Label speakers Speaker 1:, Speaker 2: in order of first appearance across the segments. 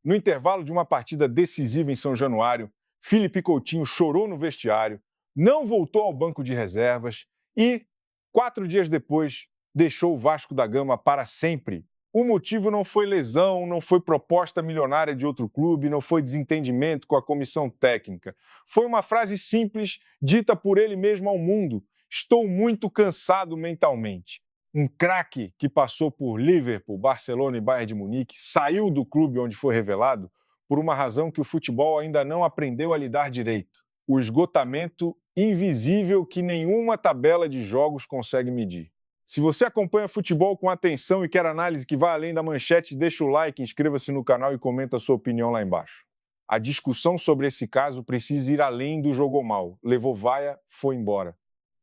Speaker 1: No intervalo de uma partida decisiva em São Januário, Felipe Coutinho chorou no vestiário, não voltou ao banco de reservas e, 4 dias depois, deixou o Vasco da Gama para sempre. O motivo não foi lesão, não foi proposta milionária de outro clube, não foi desentendimento com a comissão técnica. Foi uma frase simples, dita por ele mesmo ao mundo: estou muito cansado mentalmente. Um craque que passou por Liverpool, Barcelona e Bayern de Munique saiu do clube onde foi revelado por uma razão que o futebol ainda não aprendeu a lidar direito: o esgotamento invisível que nenhuma tabela de jogos consegue medir. Se você acompanha futebol com atenção e quer análise que vá além da manchete, deixa o like, inscreva-se no canal e comenta a sua opinião lá embaixo. A discussão sobre esse caso precisa ir além do jogou mal. Levou vaia, foi embora.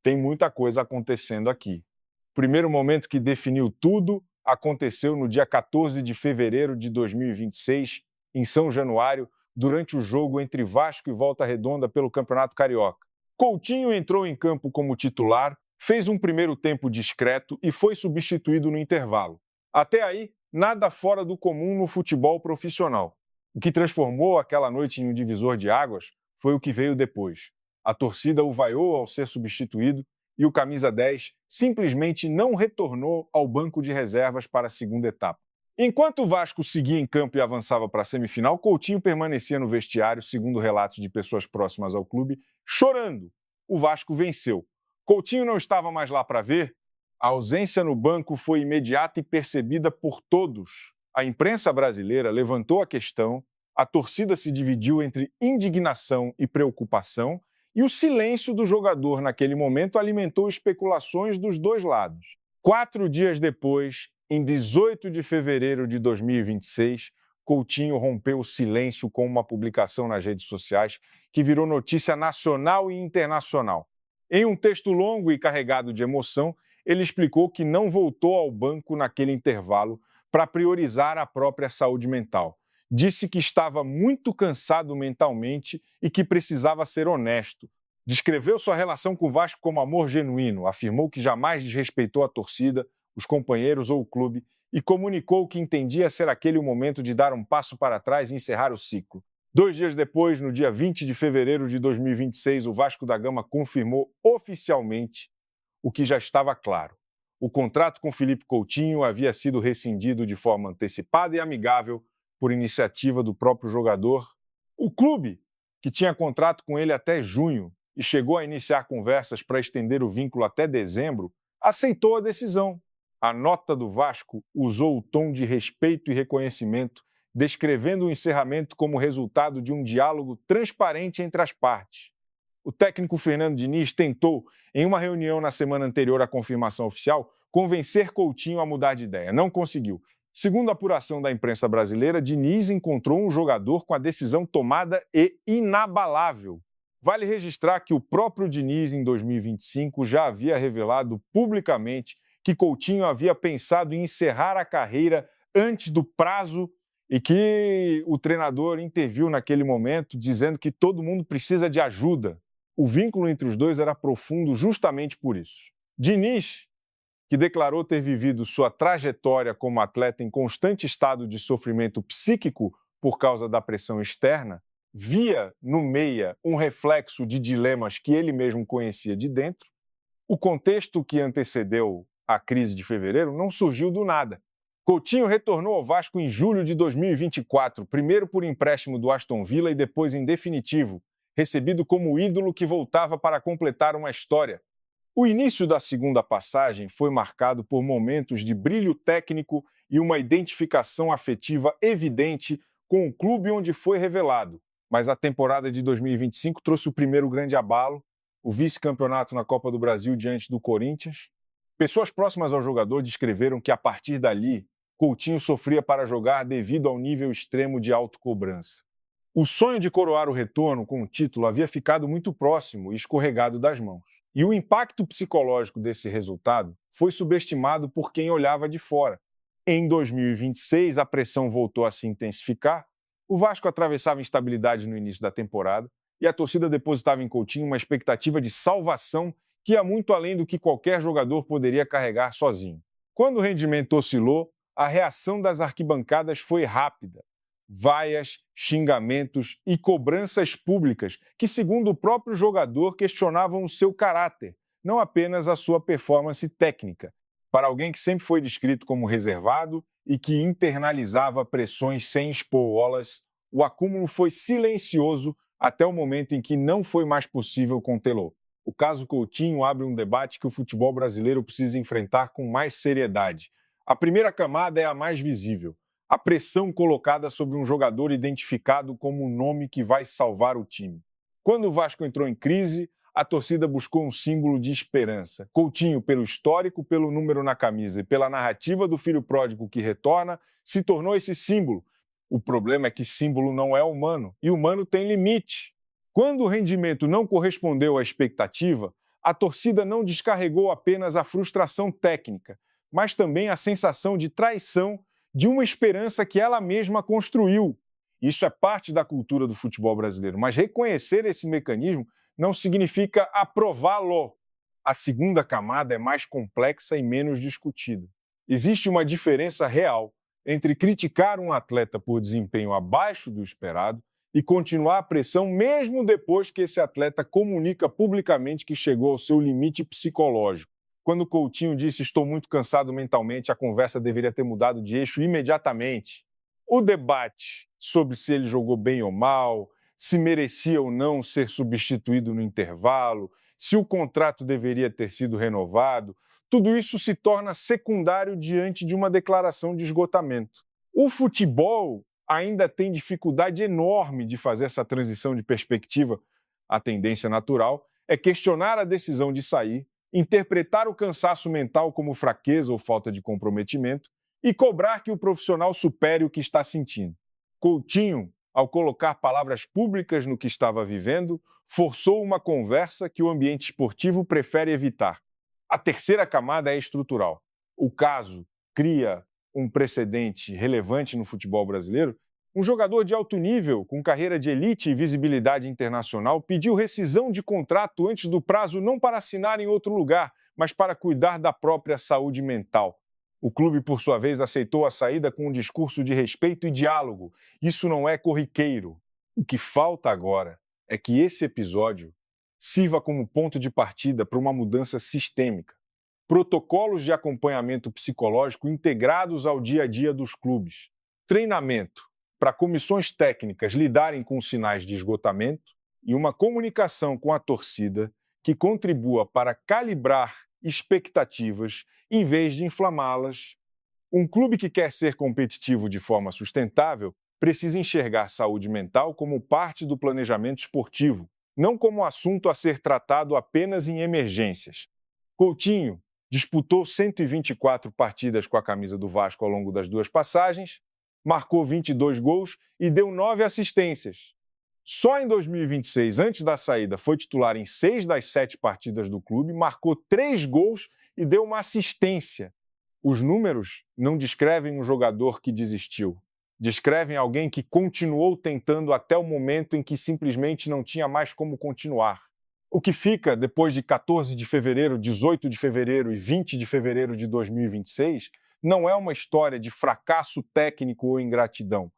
Speaker 1: Tem muita coisa acontecendo aqui. O primeiro momento que definiu tudo aconteceu no dia 14 de fevereiro de 2026, em São Januário, durante o jogo entre Vasco e Volta Redonda pelo Campeonato Carioca. Coutinho entrou em campo como titular, fez um primeiro tempo discreto e foi substituído no intervalo. Até aí, nada fora do comum no futebol profissional. O que transformou aquela noite em um divisor de águas foi o que veio depois. A torcida o vaiou ao ser substituído e o camisa 10 simplesmente não retornou ao banco de reservas para a segunda etapa. Enquanto o Vasco seguia em campo e avançava para a semifinal, Coutinho permanecia no vestiário, segundo relatos de pessoas próximas ao clube, chorando. O Vasco venceu. Coutinho não estava mais lá para ver. A ausência no banco foi imediata e percebida por todos. A imprensa brasileira levantou a questão, a torcida se dividiu entre indignação e preocupação, e o silêncio do jogador naquele momento alimentou especulações dos dois lados. 4 dias depois, em 18 de fevereiro de 2026, Coutinho rompeu o silêncio com uma publicação nas redes sociais que virou notícia nacional e internacional. Em um texto longo e carregado de emoção, ele explicou que não voltou ao banco naquele intervalo para priorizar a própria saúde mental. Disse que estava muito cansado mentalmente e que precisava ser honesto. Descreveu sua relação com o Vasco como amor genuíno, afirmou que jamais desrespeitou a torcida, os companheiros ou o clube e comunicou que entendia ser aquele o momento de dar um passo para trás e encerrar o ciclo. 2 dias depois, no dia 20 de fevereiro de 2026, o Vasco da Gama confirmou oficialmente o que já estava claro. O contrato com Felipe Coutinho havia sido rescindido de forma antecipada e amigável por iniciativa do próprio jogador. O clube, que tinha contrato com ele até junho e chegou a iniciar conversas para estender o vínculo até dezembro, aceitou a decisão. A nota do Vasco usou o tom de respeito e reconhecimento, descrevendo o encerramento como resultado de um diálogo transparente entre as partes. O técnico Fernando Diniz tentou, em uma reunião na semana anterior à confirmação oficial, convencer Coutinho a mudar de ideia. Não conseguiu. Segundo a apuração da imprensa brasileira, Diniz encontrou um jogador com a decisão tomada e inabalável. Vale registrar que o próprio Diniz, em 2025, já havia revelado publicamente que Coutinho havia pensado em encerrar a carreira antes do prazo e que o treinador interviu naquele momento, dizendo que todo mundo precisa de ajuda. O vínculo entre os dois era profundo justamente por isso. Diniz, que declarou ter vivido sua trajetória como atleta em constante estado de sofrimento psíquico por causa da pressão externa, via no meia um reflexo de dilemas que ele mesmo conhecia de dentro. O contexto que antecedeu a crise de fevereiro não surgiu do nada. Coutinho retornou ao Vasco em julho de 2024, primeiro por empréstimo do Aston Villa e depois em definitivo, recebido como ídolo que voltava para completar uma história. O início da segunda passagem foi marcado por momentos de brilho técnico e uma identificação afetiva evidente com o clube onde foi revelado. Mas a temporada de 2025 trouxe o primeiro grande abalo, o vice-campeonato na Copa do Brasil diante do Corinthians. Pessoas próximas ao jogador descreveram que, a partir dali, Coutinho sofria para jogar devido ao nível extremo de autocobrança. O sonho de coroar o retorno com o título havia ficado muito próximo e escorregado das mãos. E o impacto psicológico desse resultado foi subestimado por quem olhava de fora. Em 2026, a pressão voltou a se intensificar, o Vasco atravessava instabilidade no início da temporada e a torcida depositava em Coutinho uma expectativa de salvação que ia muito além do que qualquer jogador poderia carregar sozinho. Quando o rendimento oscilou, a reação das arquibancadas foi rápida. vaias, xingamentos e cobranças públicas que, segundo o próprio jogador, questionavam o seu caráter, não apenas a sua performance técnica. Para alguém que sempre foi descrito como reservado e que internalizava pressões sem expor-las, o acúmulo foi silencioso até o momento em que não foi mais possível contê-lo. O caso Coutinho abre um debate que o futebol brasileiro precisa enfrentar com mais seriedade. A primeira camada é a mais visível: a pressão colocada sobre um jogador identificado como o nome que vai salvar o time. Quando o Vasco entrou em crise, a torcida buscou um símbolo de esperança. Coutinho, pelo histórico, pelo número na camisa e pela narrativa do filho pródigo que retorna, se tornou esse símbolo. O problema é que símbolo não é humano, e humano tem limite. Quando o rendimento não correspondeu à expectativa, a torcida não descarregou apenas a frustração técnica, mas também a sensação de traição de uma esperança que ela mesma construiu. Isso é parte da cultura do futebol brasileiro, mas reconhecer esse mecanismo não significa aprová-lo. A segunda camada é mais complexa e menos discutida. Existe uma diferença real entre criticar um atleta por desempenho abaixo do esperado e continuar a pressão mesmo depois que esse atleta comunica publicamente que chegou ao seu limite psicológico. Quando Coutinho disse "estou muito cansado mentalmente", a conversa deveria ter mudado de eixo imediatamente. O debate sobre se ele jogou bem ou mal, se merecia ou não ser substituído no intervalo, se o contrato deveria ter sido renovado, tudo isso se torna secundário diante de uma declaração de esgotamento. O futebol ainda tem dificuldade enorme de fazer essa transição de perspectiva. A tendência natural é questionar a decisão de sair, interpretar o cansaço mental como fraqueza ou falta de comprometimento e cobrar que o profissional supere o que está sentindo. Coutinho, ao colocar palavras públicas no que estava vivendo, forçou uma conversa que o ambiente esportivo prefere evitar. A terceira camada é estrutural. O caso cria um precedente relevante no futebol brasileiro. Um jogador de alto nível, com carreira de elite e visibilidade internacional, pediu rescisão de contrato antes do prazo não para assinar em outro lugar, mas para cuidar da própria saúde mental. O clube, por sua vez, aceitou a saída com um discurso de respeito e diálogo. Isso não é corriqueiro. O que falta agora é que esse episódio sirva como ponto de partida para uma mudança sistêmica. Protocolos de acompanhamento psicológico integrados ao dia a dia dos clubes. Treinamento para comissões técnicas lidarem com sinais de esgotamento e uma comunicação com a torcida que contribua para calibrar expectativas em vez de inflamá-las. Um clube que quer ser competitivo de forma sustentável precisa enxergar saúde mental como parte do planejamento esportivo, não como assunto a ser tratado apenas em emergências. Coutinho disputou 124 partidas com a camisa do Vasco ao longo das duas passagens, marcou 22 gols e deu 9 assistências. Só em 2026, antes da saída, foi titular em 6 das 7 partidas do clube, marcou 3 gols e deu uma assistência. Os números não descrevem um jogador que desistiu. Descrevem alguém que continuou tentando até o momento em que simplesmente não tinha mais como continuar. O que fica depois de 14 de fevereiro, 18 de fevereiro e 20 de fevereiro de 2026 não é uma história de fracasso técnico ou ingratidão.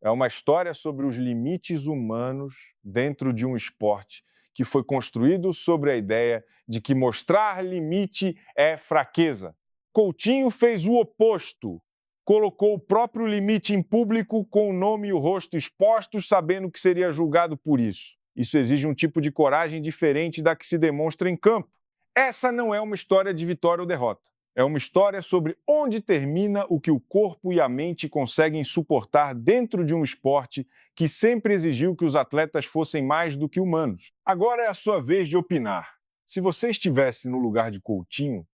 Speaker 1: É uma história sobre os limites humanos dentro de um esporte que foi construído sobre a ideia de que mostrar limite é fraqueza. Coutinho fez o oposto. Colocou o próprio limite em público com o nome e o rosto expostos, sabendo que seria julgado por isso. Isso exige um tipo de coragem diferente da que se demonstra em campo. Essa não é uma história de vitória ou derrota. É uma história sobre onde termina o que o corpo e a mente conseguem suportar dentro de um esporte que sempre exigiu que os atletas fossem mais do que humanos. Agora é a sua vez de opinar. Se você estivesse no lugar de Coutinho,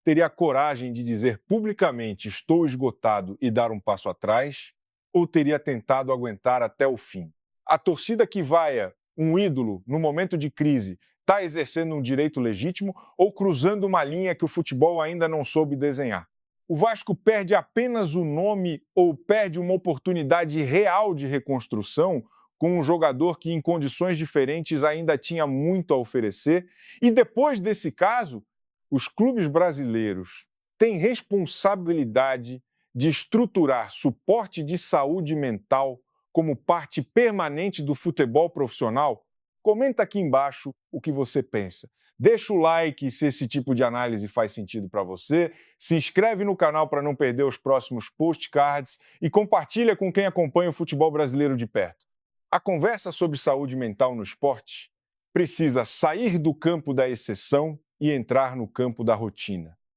Speaker 1: teria a coragem de dizer publicamente "estou esgotado" e dar um passo atrás? Ou teria tentado aguentar até o fim? A torcida que vaia um ídolo no momento de crise está exercendo um direito legítimo ou cruzando uma linha que o futebol ainda não soube desenhar? O Vasco perde apenas o nome ou perde uma oportunidade real de reconstrução com um jogador que, em condições diferentes, ainda tinha muito a oferecer? E depois desse caso, os clubes brasileiros têm responsabilidade de estruturar suporte de saúde mental como parte permanente do futebol profissional? Comenta aqui embaixo o que você pensa. Deixa o like se esse tipo de análise faz sentido para você, se inscreve no canal para não perder os próximos postcards e compartilha com quem acompanha o futebol brasileiro de perto. A conversa sobre saúde mental no esporte precisa sair do campo da exceção e entrar no campo da rotina.